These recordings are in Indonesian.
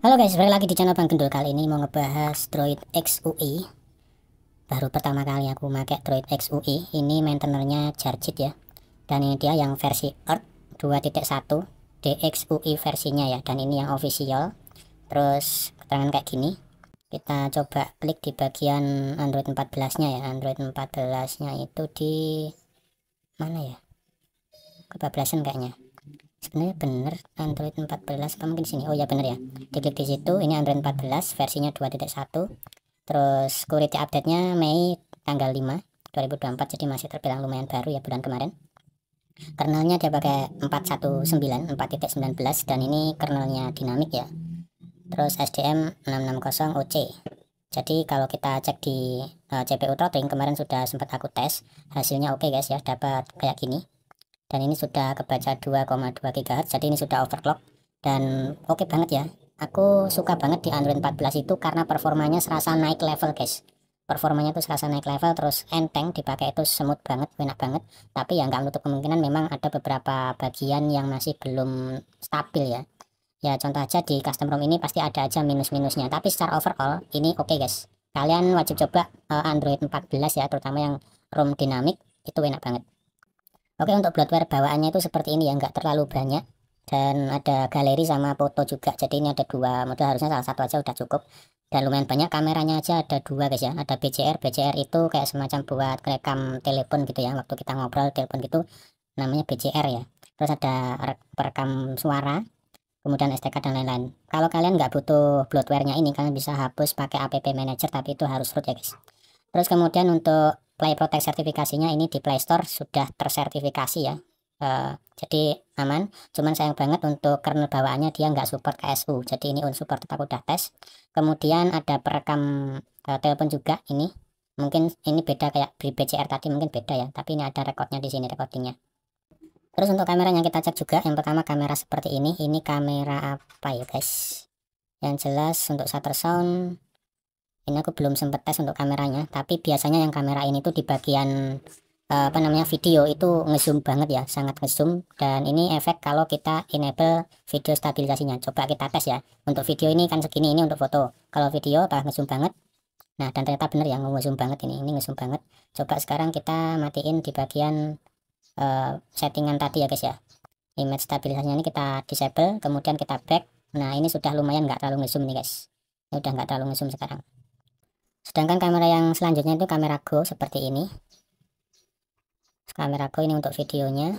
Halo guys, balik lagi di channel Bang Gendul. Kali ini mau ngebahas Droid X UI. Baru pertama kali aku pakai Droid X UI. Ini maintainernya Jarjit ya. Dan ini dia yang versi Earth 2.1 DXUI versinya ya. Dan ini yang official. Terus keterangan kayak gini. Kita coba klik di bagian Android 14-nya ya. Android 14-nya itu di mana ya? Kebablasan kayaknya. Sebenarnya bener Android 14 apa mungkin sini. Oh ya bener ya. Diklik di situ. Ini Android 14 versinya 2.1. Terus security update-nya Mei tanggal 5 2024, jadi masih terbilang lumayan baru ya, bulan kemarin. Kernelnya dia pakai 4.19 dan ini kernelnya dinamik ya. Terus SDM 660 OC. Jadi kalau kita cek di CPU throttling kemarin sudah sempat aku tes, hasilnya oke guys ya, dapat kayak gini. Dan ini sudah kebaca 2,2 GHz, jadi ini sudah overclock dan oke banget ya. Aku suka banget di Android 14 itu karena performanya serasa naik level guys. Performanya tuh serasa naik level, terus enteng dipakai itu smooth banget, enak banget. Tapi ya nggak menutup kemungkinan memang ada beberapa bagian yang masih belum stabil ya. Ya contoh aja di custom ROM ini pasti ada aja minus-minusnya. Tapi secara overall ini oke guys. Kalian wajib coba Android 14 ya, terutama yang ROM dinamik itu enak banget. Oke, untuk bloatware bawaannya itu seperti ini ya, nggak terlalu banyak. Dan ada galeri sama foto juga. Jadi ini ada dua mode, harusnya salah satu aja udah cukup. Dan lumayan banyak, kameranya aja ada dua guys ya. Ada BCR, BCR itu kayak semacam buat rekam telepon gitu ya. Waktu kita ngobrol telepon gitu, namanya BCR ya. Terus ada perekam suara, kemudian STK dan lain-lain. Kalau kalian nggak butuh bloatware-nya ini, kalian bisa hapus pakai app manager, tapi itu harus root ya guys. Terus kemudian untuk Play Protect sertifikasinya ini di Play Store sudah tersertifikasi ya. Jadi aman. Cuman sayang banget untuk kernel bawaannya dia nggak support KSU. Jadi ini unsupport, aku udah tes. Kemudian ada perekam telepon juga ini. Mungkin ini beda kayak di BCR tadi, mungkin beda ya. Tapi ini ada recordnya di sini, recordingnya. Terus untuk kameranya kita cek juga. Yang pertama kamera seperti ini. Ini kamera apa ya guys? Yang jelas untuk shutter sound ini aku belum sempat tes untuk kameranya, tapi biasanya yang kamera ini tuh di bagian apa namanya video itu ngezoom banget ya, sangat ngezoom. Dan ini efek kalau kita enable video stabilisasinya. Coba kita tes ya. Untuk video ini kan segini, ini untuk foto. Kalau video apa ngezoom banget. Nah, dan ternyata bener ya, ngezoom banget ini ngezoom banget. Coba sekarang kita matiin di bagian settingan tadi ya guys ya. Image stabilisasinya ini kita disable, kemudian kita back. Nah, ini sudah lumayan nggak terlalu ngezoom nih guys. Ini udah nggak terlalu ngezoom sekarang. Sedangkan kamera yang selanjutnya itu kamera Go seperti ini. Kamera Go ini untuk videonya.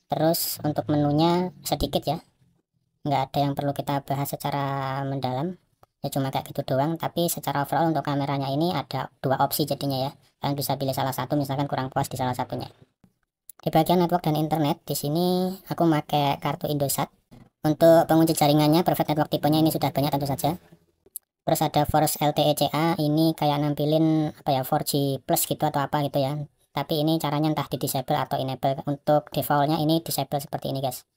Terus untuk menunya sedikit ya. Nggak ada yang perlu kita bahas secara mendalam. Ya cuma kayak gitu doang. Tapi secara overall untuk kameranya ini ada dua opsi jadinya ya. Kalian bisa pilih salah satu misalkan kurang puas di salah satunya. Di bagian network dan internet, di sini aku pakai kartu Indosat. Untuk pengunci jaringannya, Private Network tipenya ini sudah banyak tentu saja. Terus ada Force LTE CA, ini kayak nampilin apa ya, 4G plus gitu atau apa gitu ya. Tapi ini caranya entah di disable atau enable. Untuk defaultnya ini disable seperti ini guys.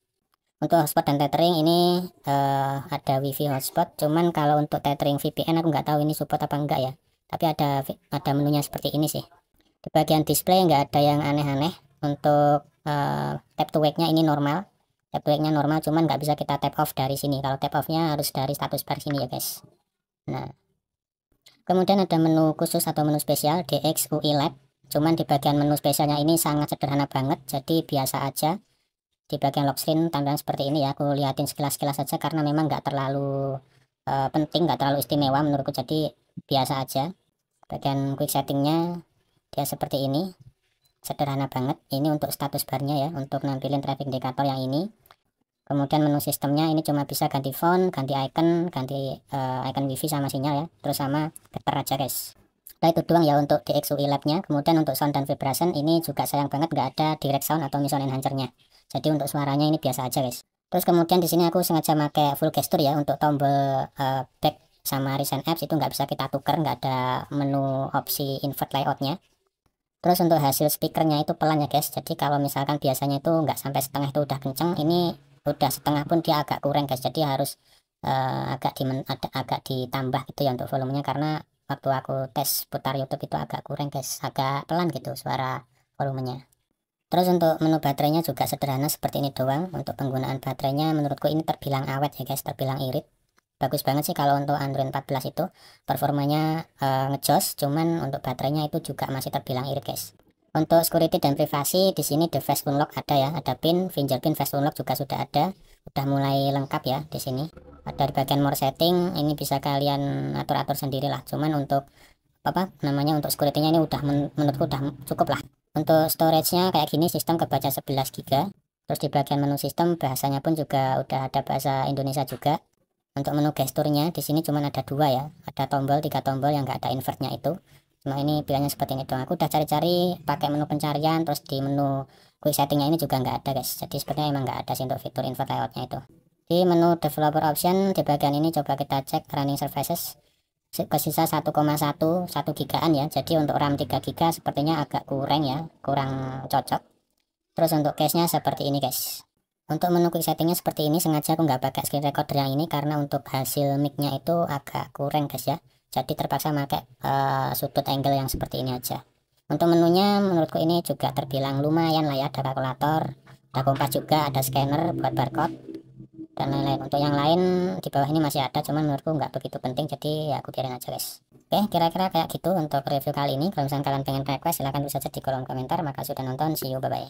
Untuk hotspot dan tethering ini ada wifi hotspot. Cuman kalau untuk tethering VPN aku nggak tahu ini support apa enggak ya. Tapi ada menunya seperti ini sih. Di bagian display nggak ada yang aneh-aneh. Untuk tap to wake-nya ini normal. Tap to wake-nya normal, cuman nggak bisa kita tap off dari sini. Kalau tap off-nya harus dari status bar sini ya guys. Nah, kemudian ada menu khusus atau menu spesial DXUI Lab. Cuman di bagian menu spesialnya ini sangat sederhana banget, jadi biasa aja. Di bagian lock screen tampilan seperti ini ya, aku liatin sekilas-sekilas saja karena memang nggak terlalu penting, nggak terlalu istimewa menurutku, jadi biasa aja. Bagian quick settingnya dia seperti ini, sederhana banget. Ini untuk status barnya ya, untuk nampilin traffic indicator yang ini. Kemudian menu sistemnya ini cuma bisa ganti font, ganti icon, ganti icon wifi sama sinyal ya, terus sama getter aja guys. Nah itu doang ya untuk DXUI Lab-nya. Kemudian untuk sound dan vibration ini juga sayang banget nggak ada direct sound atau motion enhancer-nya. Jadi untuk suaranya ini biasa aja guys. Terus kemudian di sini aku sengaja pakai full gesture ya, untuk tombol back sama recent apps itu nggak bisa kita tuker, nggak ada menu opsi invert layoutnya. Terus untuk hasil speakernya itu pelan ya guys. Jadi kalau misalkan biasanya itu nggak sampai setengah itu udah kenceng, ini udah setengah pun dia agak kurang guys. Jadi harus agak ditambah gitu ya untuk volumenya, karena waktu aku tes putar YouTube itu agak kurang guys, agak pelan gitu suara volumenya. Terus untuk menu baterainya juga sederhana seperti ini doang. Untuk penggunaan baterainya menurutku ini terbilang awet ya guys, terbilang irit. bagus banget sih kalau untuk Android 14 itu performanya ngejos, cuman untuk baterainya itu juga masih terbilang irit guys. Untuk security dan privasi di sini the face unlock ada ya, ada pin, fingerprint face unlock juga sudah ada, udah mulai lengkap ya di sini. Ada di bagian more setting, ini bisa kalian atur-atur sendiri lah. Cuman untuk apa namanya untuk security-nya ini udah menurutku udah cukup lah. Untuk storage-nya kayak gini, sistem kebaca 11 GB. Terus di bagian menu sistem bahasanya pun juga udah ada bahasa Indonesia juga. Untuk menu gesturnya di sini cuma ada dua ya, ada tombol, 3 tombol yang nggak ada invertnya itu. Nah ini pilihannya seperti ini dong. Aku udah cari-cari pakai menu pencarian, terus di menu quick settingnya ini juga nggak ada guys. Jadi sepertinya emang nggak ada sih untuk fitur invert layoutnya itu. Di menu developer option di bagian ini coba kita cek running services ke sisa 1,1 gigaan ya. Jadi untuk RAM 3 GB sepertinya agak kurang ya, kurang cocok. Terus untuk case-nya seperti ini guys. Untuk menu quick settingnya seperti ini, sengaja aku nggak pakai screen recorder yang ini karena untuk hasil mic-nya itu agak kurang guys ya. Jadi terpaksa pakai sudut angle yang seperti ini aja. Untuk menunya menurutku ini juga terbilang lumayan lah ya, ada kalkulator, ada kompas juga, ada scanner buat barcode dan lain-lain. Untuk yang lain di bawah ini masih ada, cuman menurutku nggak begitu penting, jadi ya aku biarin aja guys. Oke, kira-kira kayak gitu untuk review kali ini. Kalau misalnya kalian pengen request silahkan tulis saja di kolom komentar. Makasih sudah nonton, see you, bye bye.